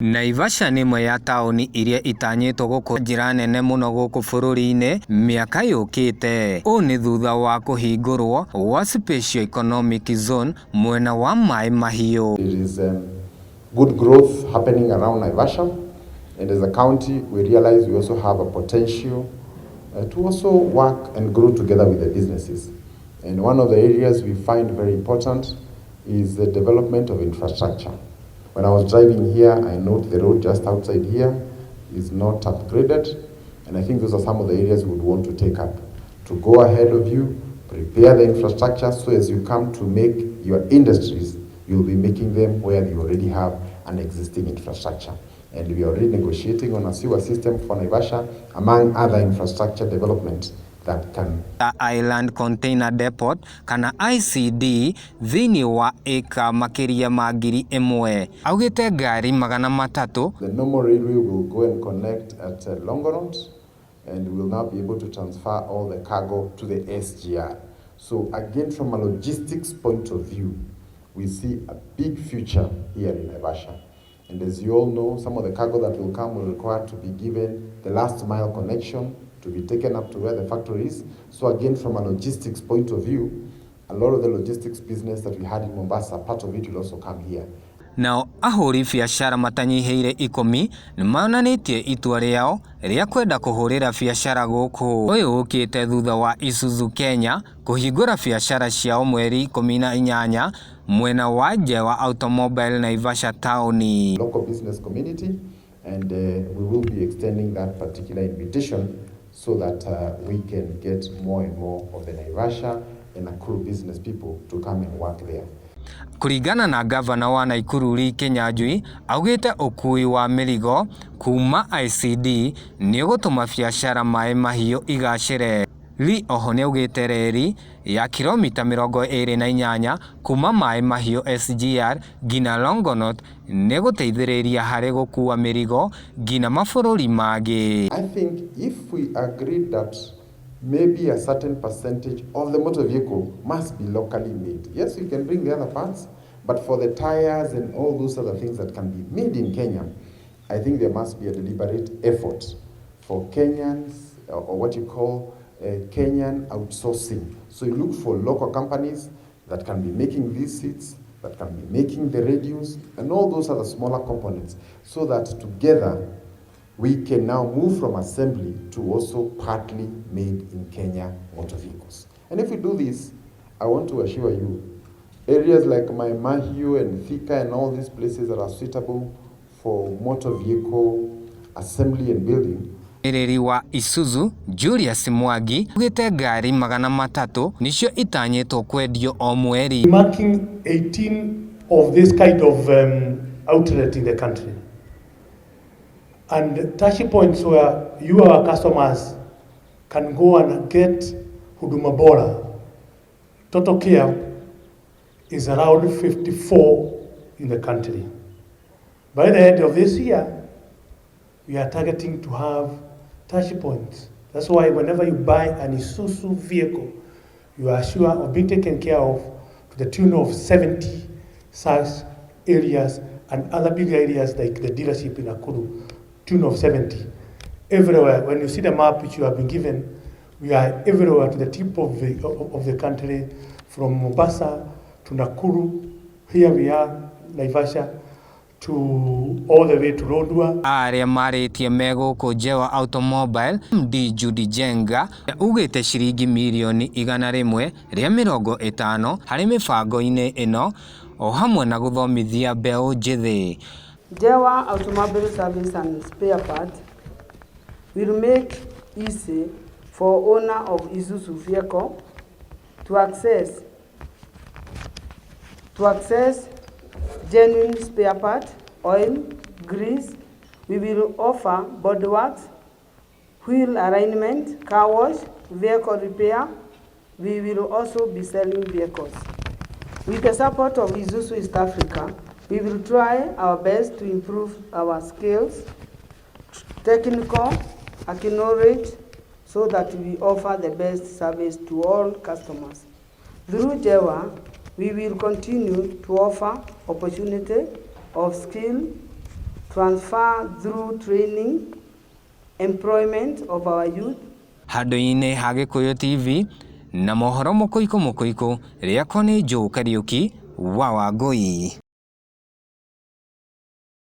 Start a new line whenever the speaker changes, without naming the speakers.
Naivasha nĩ ĩmwe ya taũni iria itanyĩtwo gũkũra njĩra nene mũno gũkũ bũrũri-inĩ mĩaka yũkĩte. Ũũ nĩ thutha wa kũhingũrwo gwa Special Economic Zone mwena wa mahiu.
There is good growth happening around Naivasha, and as a county we realize we also have a potential to also work and grow together with the businesses. And one of the areas we find very important is the development of infrastructure. When I was driving here, I note the road just outside here is not upgraded, and I think those are some of the areas we would want to take up. To go ahead of you, prepare the infrastructure so as you come to make your industries, you'll be making them where you already have an existing infrastructure. And we are already negotiating on a sewer system for Naivasha, among other infrastructure development that can.
Island Container Depot kana ICD thĩinĩ wa eka makĩria ma ngiri ĩmwe. Augĩte ngari magana matatũ.
The normal railway will go and connect at Longonot, and we will now be able to transfer all the cargo to the SGR. So again, from a logistics point of view, we see a big future here in Naivasha. And as you all know, some of the cargo that will come will require to be given the last mile connection to be taken up to where the factory is. So again, from a logistics point of view, a lot of the logistics business that we had in Mombasa, part of it will also come here.
Nao ahũri biacara matanyiheire 10 nĩmonanĩtie itua rĩao rĩa kwenda kũhũrĩra biacara gũkũ. Ũyũ ũkĩte thutha wa Isuzu Kenya kũhingũra biacara ciao mweri 18 mwena wa nja wa automobile Naivasha taũni.
Local business community, and we will be extending that particular invitation so that we can get more and more of the Naivasha and Nakuru business people to come and work there.
Kũringana na gavana wa Nakuru Kinyanjui, augĩte ũkui wa mĩrigo kuma ICD nĩ ũgũtũma biacara mahiu igacĩre. Li oho nĩ augĩte reri ya kilomita 28 kuma mahiu SGR ngina Longonot nĩ gũteithĩrĩria harĩ gũkua mĩrigo ngina mabũrũri mangĩ.
I think if we agreed that maybe a certain percentage of the motor vehicle must be locally made. Yes, we can bring the other parts, but for the tires and all those other things that can be made in Kenya, I think there must be a deliberate effort for Kenyans, or what you call Kenyan outsourcing. So you look for local companies that can be making these seats, that can be making the radios, and all those other smaller components, so that together we can now move from assembly to also partly made in Kenya motor vehicles. And if we do this, I want to assure you, areas like Mahiu and Thika and all these places that are suitable for motor vehicle assembly and building.
Ereri wa Isuzu Julius Mwangi ugĩte ngari magana matatũ nicio itanyĩtwo kwendio o mweri.
Marking 18 of this kind of outlet in the country. And touch points where you, our customers, can go and get huduma bora. Total care is around 54 in the country. By the end of this year, we are targeting to have touch points. That's why whenever you buy an Isuzu vehicle, you are sure of being taken care of to the tune of 70 such areas and other big areas like the dealership in Nakuru. Tune of 70. Everywhere, when you see the map which you have been given, we are everywhere to the tip of the country, from Mombasa to Nakuru. Here we are, Naivasha, to all the way to Lodwar.
Arĩa marĩtie megũkũ njewa automobile MD Judy Jenga ugĩte ciringi mirioni 150 harĩ mĩbango-inĩ ĩno o hamwe na gũthomithia mbeũ njĩthĩ.
Jewa Automobile Service and Spare Part will make easy for owner of Isuzu vehicle to access genuine spare part, oil, grease. We will offer body works, wheel alignment, car wash, vehicle repair. We will also be selling vehicles. With the support of Isuzu East Africa, we will try our best to improve our skills, technical, knowledge, so that we offer the best service to all customers. Through JEWA, we will continue to offer opportunity of skill transfer through training, employment of our youth.
Handũ-inĩ ha Gĩkũyũ TV na mohoro mũkũikũ rĩakwa nĩ Joe Kariuki wa Wangũi.